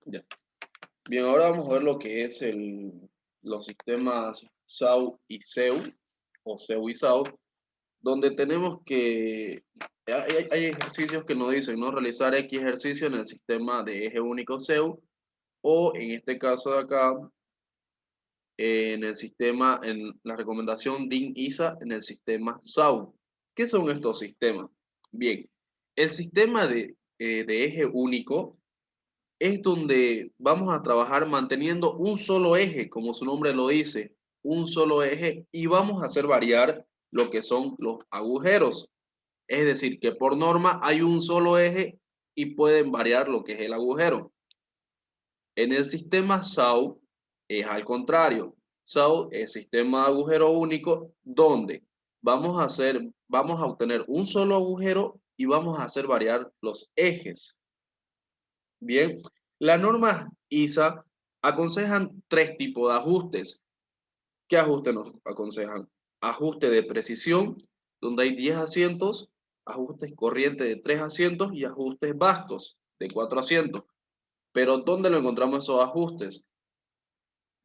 Ya. Bien, ahora vamos a ver lo que es los sistemas SAU y SEU, o SEU y SAU, donde tenemos que, hay ejercicios que nos dicen, ¿no? Realizar X ejercicio en el sistema de eje único SEU, o en este caso de acá, en el sistema, en la recomendación DIN-ISA en el sistema SAU. ¿Qué son estos sistemas? Bien, el sistema de eje único es donde vamos a trabajar manteniendo un solo eje, como su nombre lo dice, un solo eje, y vamos a hacer variar lo que son los agujeros. Es decir, que por norma hay un solo eje y pueden variar lo que es el agujero. En el sistema SAU es al contrario. SAU es sistema de agujero único donde vamos a obtener un solo agujero y vamos a hacer variar los ejes. Bien, las normas ISA aconsejan tres tipos de ajustes. ¿Qué ajuste nos aconsejan? Ajuste de precisión, donde hay 10 asientos, ajustes corrientes de 3 asientos y ajustes bastos de 4 asientos. Pero ¿dónde lo encontramos esos ajustes?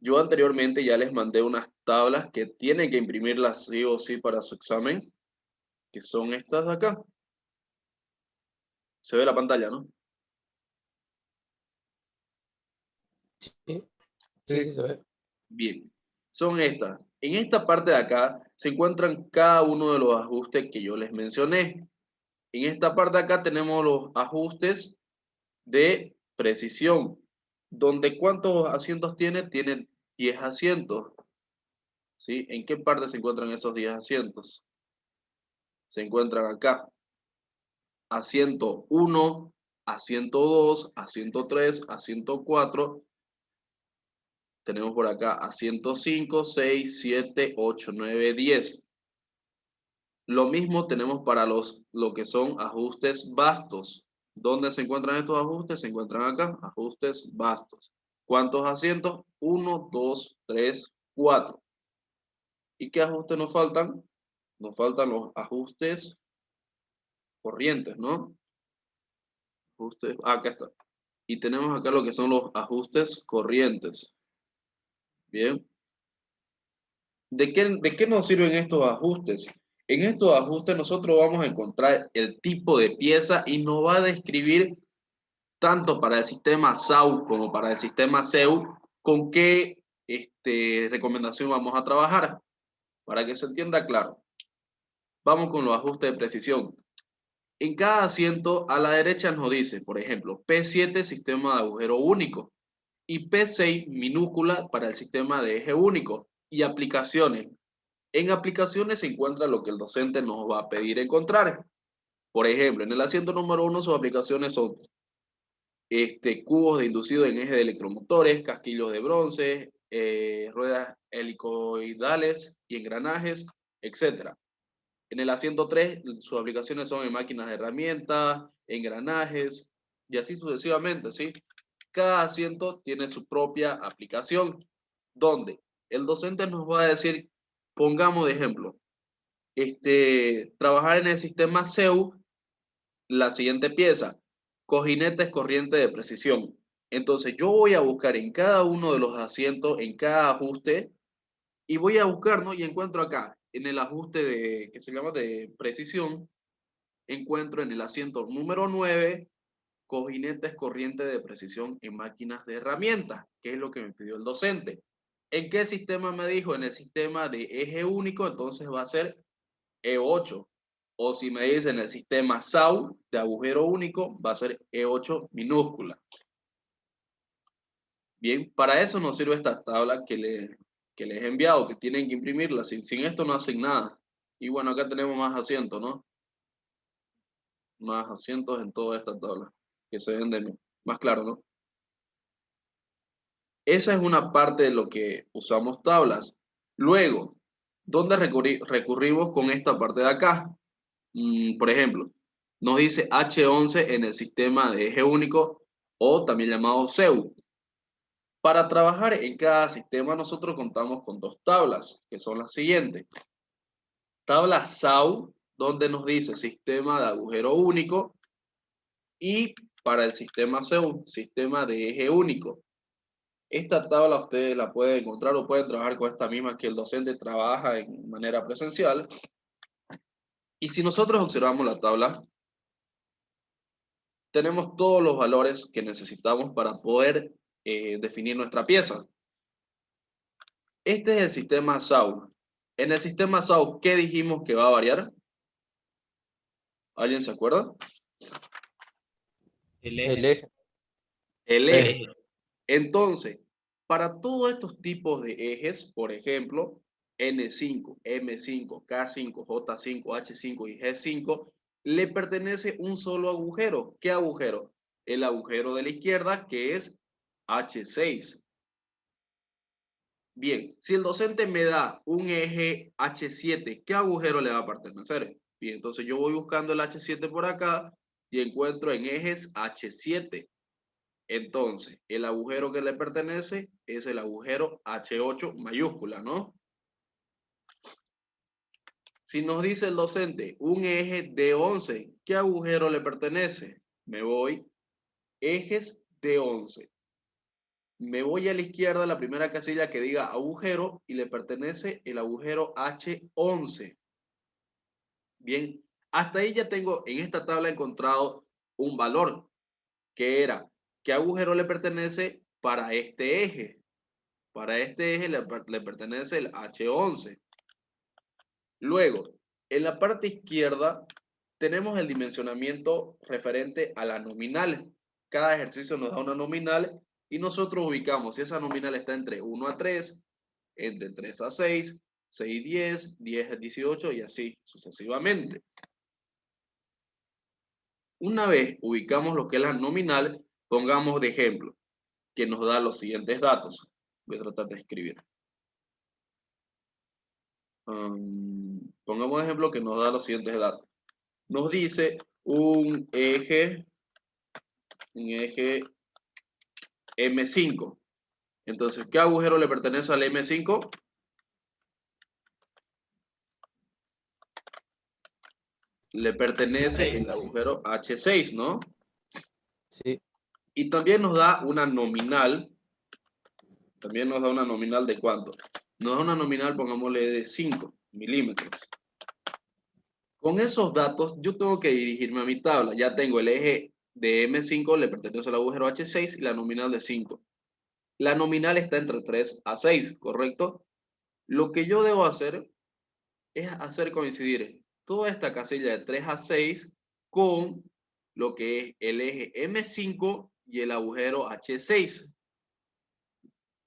Yo anteriormente ya les mandé unas tablas que tienen que imprimirlas sí o sí para su examen, que son estas de acá. Se ve la pantalla, ¿no? Sí, sí, Sí. sí se ve. Bien, son estas. En esta parte de acá se encuentran cada uno de los ajustes que yo les mencioné. En esta parte de acá tenemos los ajustes de precisión, donde ¿cuántos asientos tiene? Tiene 10 asientos. ¿Sí? ¿En qué parte se encuentran esos 10 asientos? Se encuentran acá. Asiento 1, asiento 2, asiento 3, asiento 4. Tenemos por acá asiento 5, 6, 7, 8, 9, 10. Lo mismo tenemos para lo que son ajustes bastos. ¿Dónde se encuentran estos ajustes? Se encuentran acá, ajustes bastos. ¿Cuántos asientos? 1, 2, 3, 4. ¿Y qué ajustes nos faltan? Nos faltan los ajustes corrientes, ¿no? Ajustes, acá está. Y tenemos acá lo que son los ajustes corrientes. Bien. ¿De qué nos sirven estos ajustes? En estos ajustes nosotros vamos a encontrar el tipo de pieza y nos va a describir tanto para el sistema SAU como para el sistema SEU con qué recomendación vamos a trabajar. Para que se entienda claro. Vamos con los ajustes de precisión. En cada asiento a la derecha nos dice, por ejemplo, P7 sistema de agujero único y P6 minúscula para el sistema de eje único y aplicaciones. En aplicaciones se encuentra lo que el docente nos va a pedir encontrar. Por ejemplo, en el asiento número 1 sus aplicaciones son cubos de inducido en eje de electromotores, casquillos de bronce, ruedas helicoidales y engranajes, etc. En el asiento 3 sus aplicaciones son en máquinas de herramientas, engranajes y así sucesivamente, ¿sí? Cada asiento tiene su propia aplicación, donde el docente nos va a decir, pongamos de ejemplo, trabajar en el sistema SEU, la siguiente pieza, cojinetes corriente de precisión. Entonces yo voy a buscar en cada uno de los asientos, en cada ajuste, y voy a buscar, ¿no? Y encuentro acá, en el ajuste que se llama de precisión, encuentro en el asiento número 9, cojinetes corriente de precisión en máquinas de herramientas, que es lo que me pidió el docente. ¿En qué sistema me dijo? En el sistema de eje único, entonces va a ser E8. O si me dicen el sistema SAU de agujero único, va a ser E8 minúscula. Bien, para eso nos sirve esta tabla que les he enviado, que tienen que imprimirla. Sin esto no hacen nada. Y bueno, acá tenemos más asientos, ¿no? Más asientos en toda esta tabla, que se ven más claro, ¿no? Esa es una parte de lo que usamos tablas. Luego, ¿dónde recurrimos con esta parte de acá? Por ejemplo, nos dice H11 en el sistema de eje único o también llamado SEU. Para trabajar en cada sistema nosotros contamos con dos tablas, que son las siguientes. Tabla SAU, donde nos dice sistema de agujero único, y para el sistema SEU, sistema de eje único. Esta tabla ustedes la pueden encontrar o pueden trabajar con esta misma que el docente trabaja en manera presencial. Y si nosotros observamos la tabla, tenemos todos los valores que necesitamos para poder definir nuestra pieza. Este es el sistema SAU. En el sistema SAU, ¿qué dijimos que va a variar? ¿Alguien se acuerda? El El eje. eje. El eje. Entonces, para todos estos tipos de ejes, por ejemplo, N5, M5, K5, J5, H5 y G5, le pertenece un solo agujero. ¿Qué agujero? El agujero de la izquierda, que es H6. Bien, si el docente me da un eje H7, ¿qué agujero le va a pertenecer? Bien, entonces yo voy buscando el H7 por acá y encuentro en ejes H7. Entonces, el agujero que le pertenece es el agujero H8 mayúscula, ¿no? Si nos dice el docente un eje de 11, ¿qué agujero le pertenece? Me voy, ejes de 11. Me voy a la izquierda, la primera casilla que diga agujero y le pertenece el agujero H11. Bien, hasta ahí ya tengo en esta tabla encontrado un valor, que era, ¿qué agujero le pertenece para este eje? Para este eje le pertenece el H11. Luego, en la parte izquierda tenemos el dimensionamiento referente a la nominal. Cada ejercicio nos da una nominal y nosotros ubicamos si esa nominal está entre 1 a 3, entre 3 a 6, 6 a 10, 10 a 18 y así sucesivamente. Una vez ubicamos lo que es la nominal, pongamos de ejemplo que nos da los siguientes datos. Voy a tratar de escribir. Pongamos de ejemplo que nos da los siguientes datos. Nos dice un eje M5. Entonces, ¿qué agujero le pertenece al M5? Le pertenece el agujero H6, ¿no? Sí. Y también nos da una nominal. También nos da una nominal de ¿cuánto? Nos da una nominal, pongámosle, de 5 milímetros. Con esos datos, yo tengo que dirigirme a mi tabla. Ya tengo el eje de M5, le pertenece al agujero H6 y la nominal de 5. La nominal está entre 3 a 6, ¿correcto? Lo que yo debo hacer es hacer coincidir toda esta casilla de 3 a 6 con lo que es el eje M5 y el agujero H6.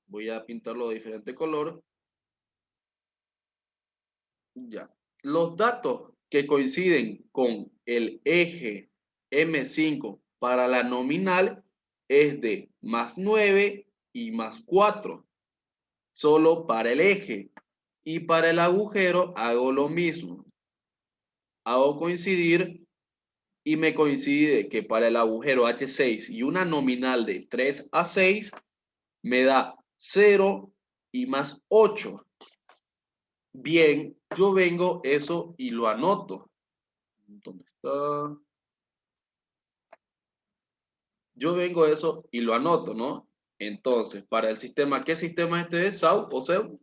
Voy a pintarlo de diferente color. Ya. Los datos que coinciden con el eje M5 para la nominal es de más 9 y más 4, solo para el eje. Y para el agujero hago lo mismo. Hago coincidir y me coincide que para el agujero H6 y una nominal de 3 a 6 me da 0 y más 8. Bien, yo vengo eso y lo anoto. ¿Dónde está? Yo vengo eso y lo anoto, ¿no? Entonces, para el sistema, ¿qué sistema este es? ¿SAU o SEU?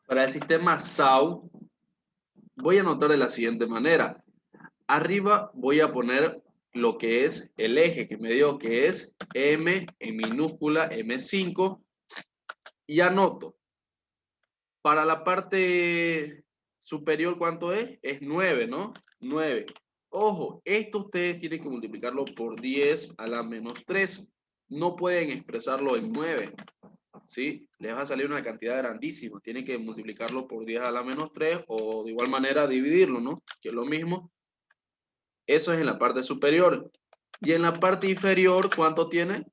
Para el sistema SAU, voy a anotar de la siguiente manera. Arriba voy a poner lo que es el eje que me dio, que es M en minúscula, M5, y anoto. Para la parte superior, ¿cuánto es? Es 9, ¿no? 9. Ojo, esto ustedes tienen que multiplicarlo por 10 a la menos 3. No pueden expresarlo en 9, ¿sí? Les va a salir una cantidad grandísima. Tienen que multiplicarlo por 10 a la menos 3 o de igual manera dividirlo, ¿no? Que es lo mismo. Eso es en la parte superior. Y en la parte inferior, ¿cuánto tiene?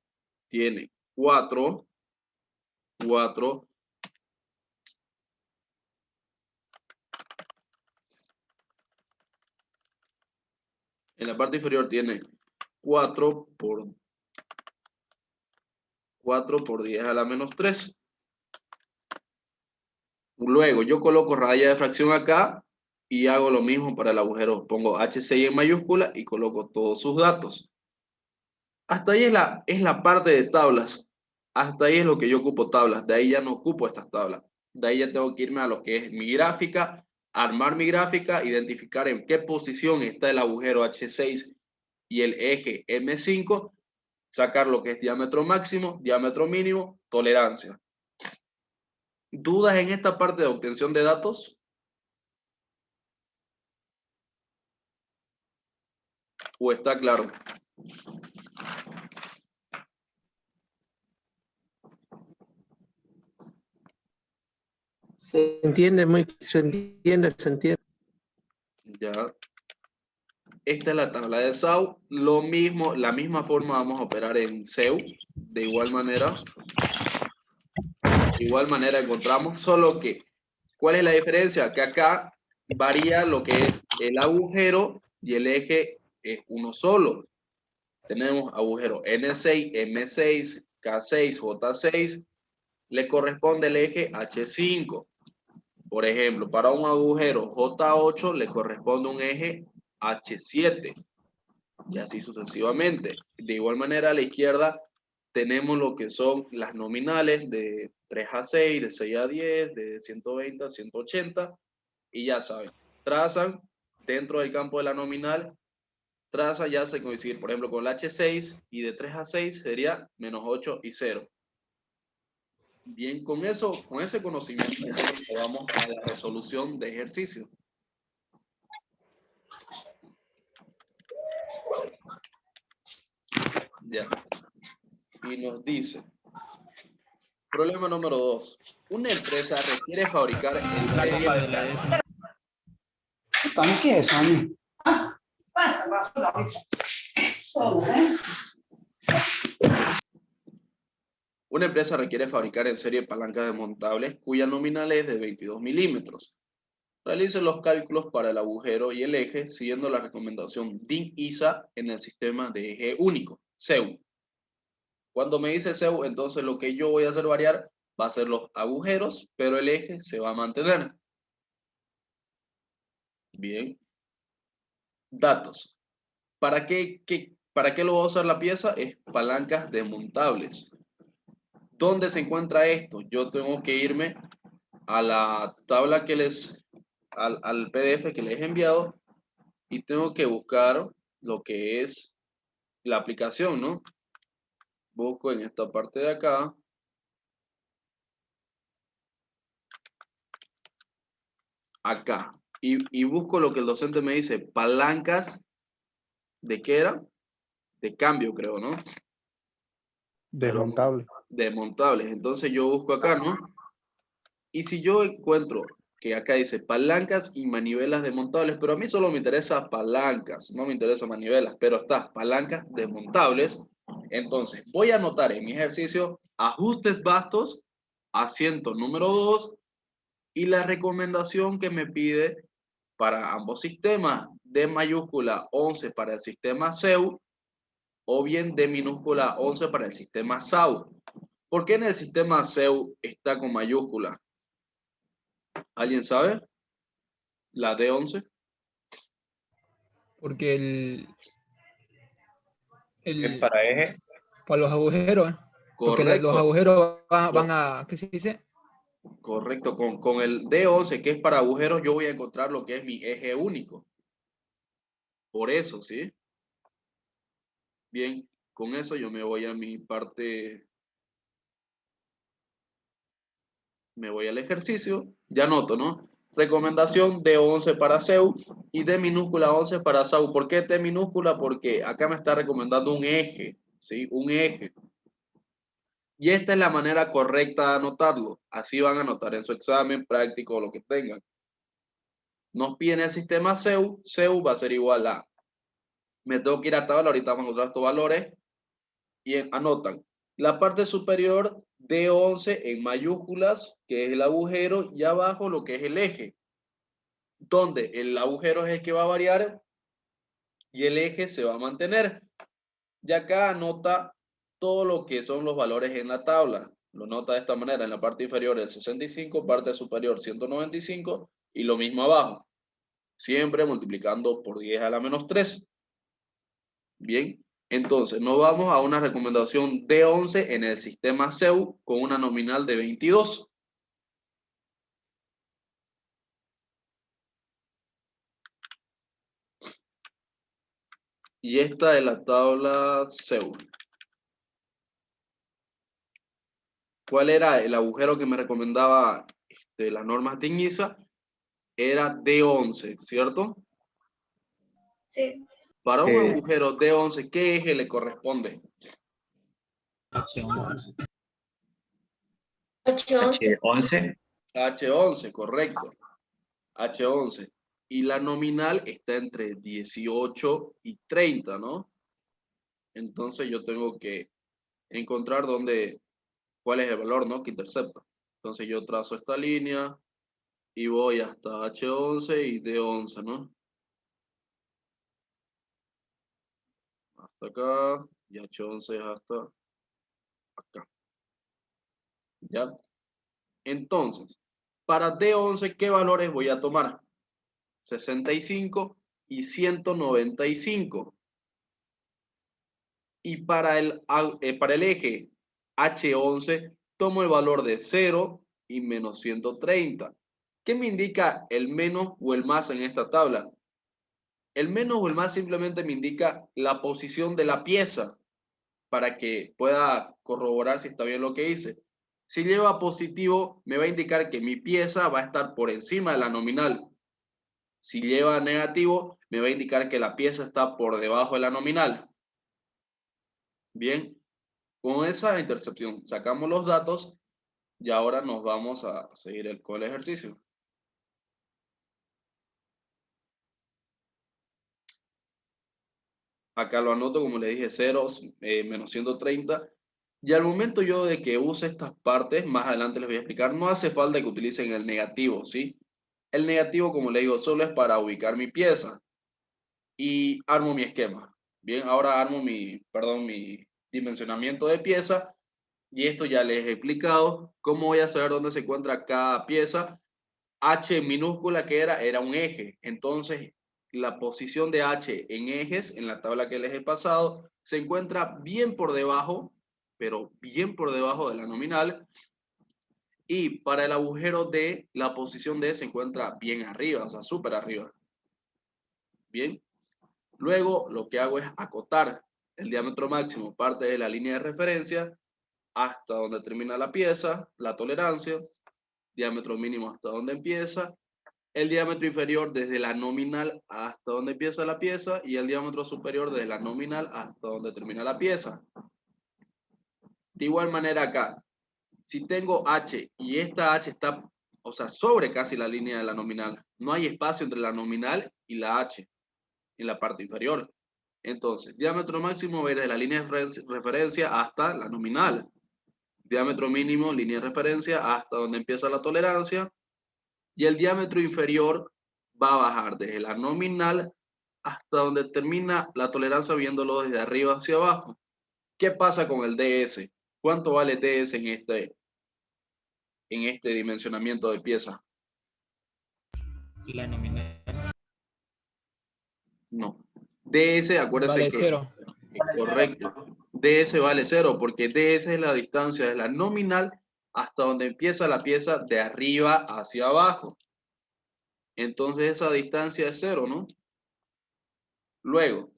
Tiene 4, 4. En la parte inferior tiene 4 por 10 a la menos 3. Luego yo coloco raya de fracción acá Y hago lo mismo para el agujero. Pongo H6 en mayúscula y coloco todos sus datos. Hasta ahí es la parte de tablas. Hasta ahí es lo que yo ocupo tablas. De ahí ya no ocupo estas tablas. De ahí ya tengo que irme a lo que es mi gráfica, armar mi gráfica, identificar en qué posición está el agujero H6 y el eje M5, sacar lo que es diámetro máximo, diámetro mínimo, tolerancia. ¿Dudas en esta parte de obtención de datos? ¿O está claro? Se entiende se entiende. Ya. Esta es la tabla de SAU. Lo mismo, la misma forma vamos a operar en SEU. De igual manera. De igual manera encontramos, solo que, ¿cuál es la diferencia? Que acá varía lo que es el agujero y el eje es uno solo. Tenemos agujero N6, M6, K6, J6. Le corresponde el eje H5. Por ejemplo, para un agujero J8 le corresponde un eje H7. Y así sucesivamente. De igual manera, a la izquierda tenemos lo que son las nominales de 3 a 6, de 6 a 10, de 120 a 180. Y ya saben, trazan dentro del campo de la nominal, traza ya se coincide, por ejemplo, con el H6 y de 3 a 6 sería menos 8 y 0. Bien, con eso, con ese conocimiento, vamos a la resolución de ejercicio. Ya. Y nos dice, problema número 2. Una empresa requiere fabricar el ¿Qué es eso, a mí? Pasa, Una empresa requiere fabricar en serie palancas desmontables cuya nominal es de 22 milímetros. Realice los cálculos para el agujero y el eje siguiendo la recomendación DIN-ISA en el sistema de eje único, SEU. Cuando me dice SEU, entonces lo que yo voy a hacer variar va a ser los agujeros, pero el eje se va a mantener. Bien. Datos. ¿Para qué lo va a usar la pieza? Es palancas desmontables. ¿Dónde se encuentra esto? Yo tengo que irme a la tabla que al PDF que les he enviado y tengo que buscar lo que es la aplicación, ¿no? Busco en esta parte de acá. Acá. Y busco lo que el docente me dice, palancas, ¿de qué era? De cambio, creo, ¿no? Desmontable. Desmontables. Entonces yo busco acá, ¿no? Y si yo encuentro que acá dice palancas y manivelas desmontables, pero a mí solo me interesa palancas, no me interesa manivelas, pero está palancas desmontables, entonces voy a anotar en mi ejercicio ajustes bastos, asiento número 2 y la recomendación que me pide para ambos sistemas, D mayúscula 11 para el sistema SEU o bien D minúscula 11 para el sistema SAU. ¿Por qué en el sistema SEU está con mayúscula? ¿Alguien sabe? La D11. Porque Es para eje. para los agujeros, porque los Correcto, agujeros van a, ¿qué se dice? correcto. Con el D11, que es para agujeros, yo voy a encontrar lo que es mi eje único. Por eso, ¿sí? Bien, con eso yo me voy a mi parte, me voy al ejercicio, ya noto, ¿no? Recomendación D11 para SEU y D minúscula 11 para SAU. ¿Por qué D minúscula? Porque acá me está recomendando un eje, ¿sí? Un eje. Y esta es la manera correcta de anotarlo. Así van a anotar en su examen práctico o lo que tengan. Nos piden el sistema SEU. SEU va a ser igual a, me tengo que ir a tabla, ahorita vamos a encontrar estos valores. Y anotan la parte superior D11 en mayúsculas, que es el agujero, y abajo lo que es el eje, donde el agujero es el que va a variar y el eje se va a mantener. Y acá anota todo lo que son los valores en la tabla. Lo nota de esta manera, en la parte inferior el 65, parte superior 195 y lo mismo abajo. Siempre multiplicando por 10 a la menos 3. Bien, entonces nos vamos a una recomendación de 11 en el sistema CEU con una nominal de 22. Y esta es la tabla CEU. ¿Cuál era el agujero que me recomendaba las normas de INISA? Era D11, ¿cierto? Sí. Para un agujero D11, ¿qué eje le corresponde? H11. H11. H11, correcto. H11. Y la nominal está entre 18 y 30, ¿no? Entonces yo tengo que encontrar cuál es el valor, ¿no? Que intercepta. Entonces yo trazo esta línea y voy hasta H11 y D11, ¿no? Hasta acá y H11 es hasta acá. ¿Ya? Entonces, para D11, ¿qué valores voy a tomar? 65 y 195. Y para el eje H11, tomo el valor de 0 y menos 130. ¿Qué me indica el menos o el más en esta tabla? El menos o el más simplemente me indica la posición de la pieza para que pueda corroborar si está bien lo que hice. Si lleva positivo, me va a indicar que mi pieza va a estar por encima de la nominal. Si lleva negativo, me va a indicar que la pieza está por debajo de la nominal. Bien, con esa intercepción sacamos los datos y ahora nos vamos a seguir con el ejercicio. Acá lo anoto, como le dije, 0, menos 130. Y al momento yo de que use estas partes, más adelante les voy a explicar, no hace falta que utilicen el negativo, ¿sí? El negativo, como le digo, solo es para ubicar mi pieza. Y armo mi esquema. Bien, ahora armo mi dimensionamiento de pieza. Y esto ya les he explicado cómo voy a saber dónde se encuentra cada pieza. H minúscula que era un eje. Entonces, la posición de H en ejes, en la tabla que les he pasado, se encuentra bien por debajo, pero bien por debajo de la nominal. Y para el agujero D, la posición D se encuentra bien arriba, o sea, súper arriba. Bien. Luego, lo que hago es acotar el diámetro máximo, parte de la línea de referencia, hasta donde termina la pieza, la tolerancia, diámetro mínimo hasta donde empieza, el diámetro inferior desde la nominal hasta donde empieza la pieza y el diámetro superior desde la nominal hasta donde termina la pieza. De igual manera acá, si tengo H y esta H está, o sea, sobre casi la línea de la nominal, no hay espacio entre la nominal y la H en la parte inferior. Entonces, diámetro máximo va desde la línea de referencia hasta la nominal. Diámetro mínimo, línea de referencia hasta donde empieza la tolerancia. Y el diámetro inferior va a bajar desde la nominal hasta donde termina la tolerancia viéndolo desde arriba hacia abajo. ¿Qué pasa con el DS? ¿Cuánto vale DS en este dimensionamiento de pieza? La nominal. No. DS, acuérdense Vale que 0. correcto. DS vale 0 porque DS es la distancia de la nominal hasta donde empieza la pieza de arriba hacia abajo. Entonces esa distancia es 0, ¿no? Luego,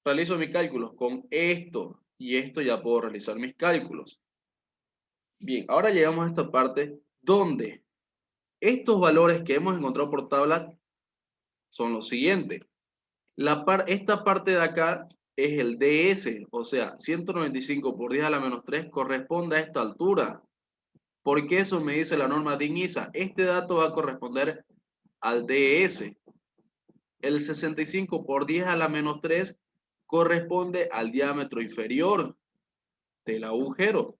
realizo mis cálculos. Con esto y esto ya puedo realizar mis cálculos. Bien, ahora llegamos a esta parte donde estos valores que hemos encontrado por tabla son los siguientes. Esta parte de acá es el DS, o sea, 195 por 10 a la menos 3 corresponde a esta altura. Porque eso me dice la norma de INISA. Este dato va a corresponder al DS. El 65 por 10 a la menos 3 corresponde al diámetro inferior del agujero.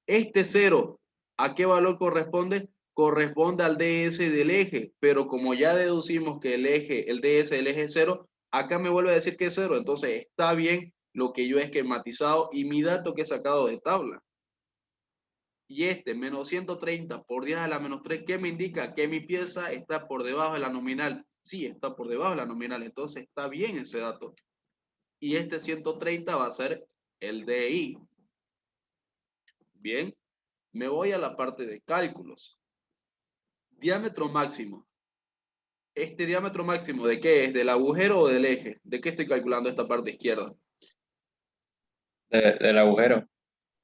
Este 0, ¿a qué valor corresponde? Corresponde al DS del eje, pero como ya deducimos que el DS del eje es 0, acá me vuelve a decir que es 0, entonces está bien lo que yo he esquematizado y mi dato que he sacado de tabla. Y menos 130 por 10 a la menos 3, ¿qué me indica? Que mi pieza está por debajo de la nominal. Sí, está por debajo de la nominal, entonces está bien ese dato. Y este 130 va a ser el DI. Bien, me voy a la parte de cálculos. Diámetro máximo. ¿Este diámetro máximo de qué es? ¿Del agujero o del eje? ¿De qué estoy calculando esta parte izquierda? Del agujero.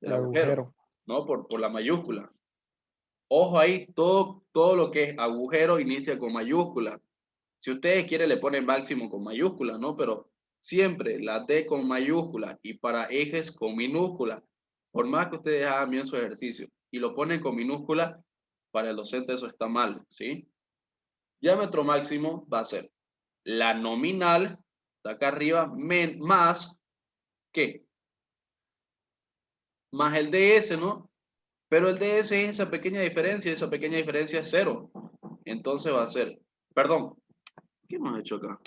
Del agujero, ¿no? Por la mayúscula. Ojo ahí, todo lo que es agujero inicia con mayúscula. Si ustedes quieren le ponen máximo con mayúscula, ¿no? Pero siempre la D con mayúscula y para ejes con minúscula. Por más que ustedes hagan bien su ejercicio y lo ponen con minúscula, para el docente eso está mal, ¿sí? Diámetro máximo va a ser la nominal, de acá arriba, más, ¿qué? Más el DS, ¿no? Pero el DS es esa pequeña diferencia, esa pequeña diferencia es 0. Entonces va a ser, perdón, ¿qué hemos hecho acá?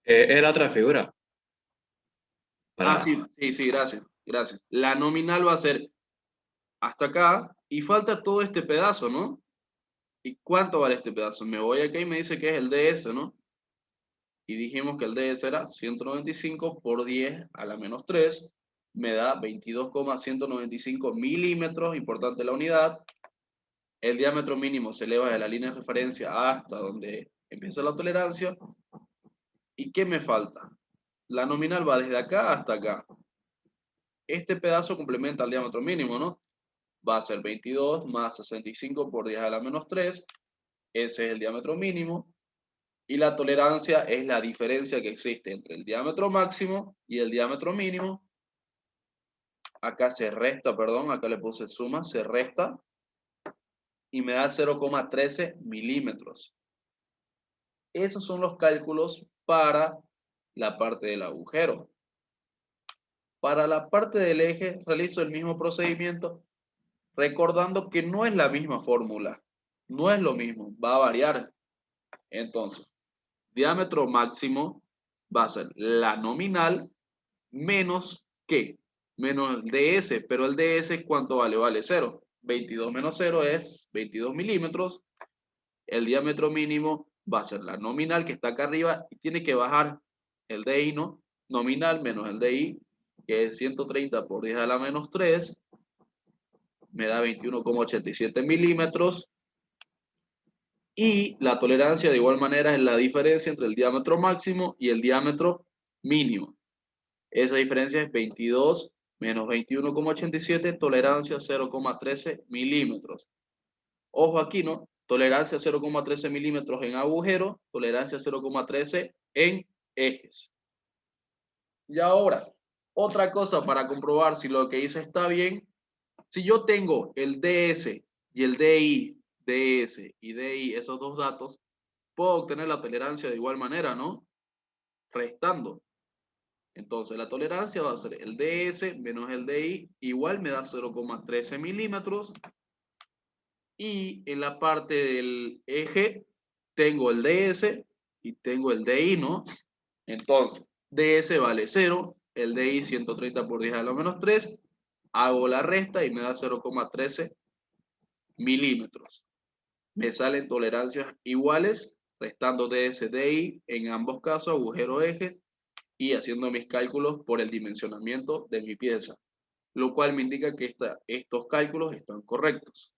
Es la otra figura. Ah, Para, sí, gracias. La nominal va a ser hasta acá y falta todo este pedazo, ¿no? ¿Y cuánto vale este pedazo? Me voy acá y me dice que es el DS, ¿no? Y dijimos que el DS era 195 por 10 a la menos 3, me da 22,195 milímetros, importante la unidad. El diámetro mínimo se eleva de la línea de referencia hasta donde empieza la tolerancia. ¿Y qué me falta? La nominal va desde acá hasta acá. Este pedazo complementa el diámetro mínimo, ¿no? Va a ser 22 más 65 por 10 a la menos 3. Ese es el diámetro mínimo. Y la tolerancia es la diferencia que existe entre el diámetro máximo y el diámetro mínimo. Acá se resta, perdón, acá le puse suma, se resta. Y me da 0,13 milímetros. Esos son los cálculos para la parte del agujero. Para la parte del eje realizo el mismo procedimiento, recordando que no es la misma fórmula. No es lo mismo, va a variar. Entonces, diámetro máximo va a ser la nominal menos ¿qué? Menos el DS, pero el DS ¿cuánto vale? Vale 0. 22 menos 0 es 22 milímetros. El diámetro mínimo va a ser la nominal que está acá arriba y tiene que bajar el DI, ¿no? Nominal menos el DI, que es 130 por 10 a la menos 3, me da 21,87 milímetros. Y la tolerancia de igual manera es la diferencia entre el diámetro máximo y el diámetro mínimo. Esa diferencia es 22 menos 21,87, tolerancia 0,13 milímetros. Ojo aquí, ¿no? Tolerancia 0,13 milímetros en agujero, tolerancia 0,13 en ejes. Y ahora, otra cosa para comprobar si lo que hice está bien, si yo tengo el DS y el DI, DS y DI, esos dos datos, puedo obtener la tolerancia de igual manera, ¿no? Restando. Entonces la tolerancia va a ser el DS menos el DI, igual me da 0,13 milímetros. Y en la parte del eje tengo el DS y tengo el DI, ¿no? Entonces, DS vale 0, el DI 130 por 10 a la menos 3, hago la resta y me da 0,13 milímetros. Me salen tolerancias iguales, restando DS, DI, en ambos casos, agujero ejes, y haciendo mis cálculos por el dimensionamiento de mi pieza, lo cual me indica que estos cálculos están correctos.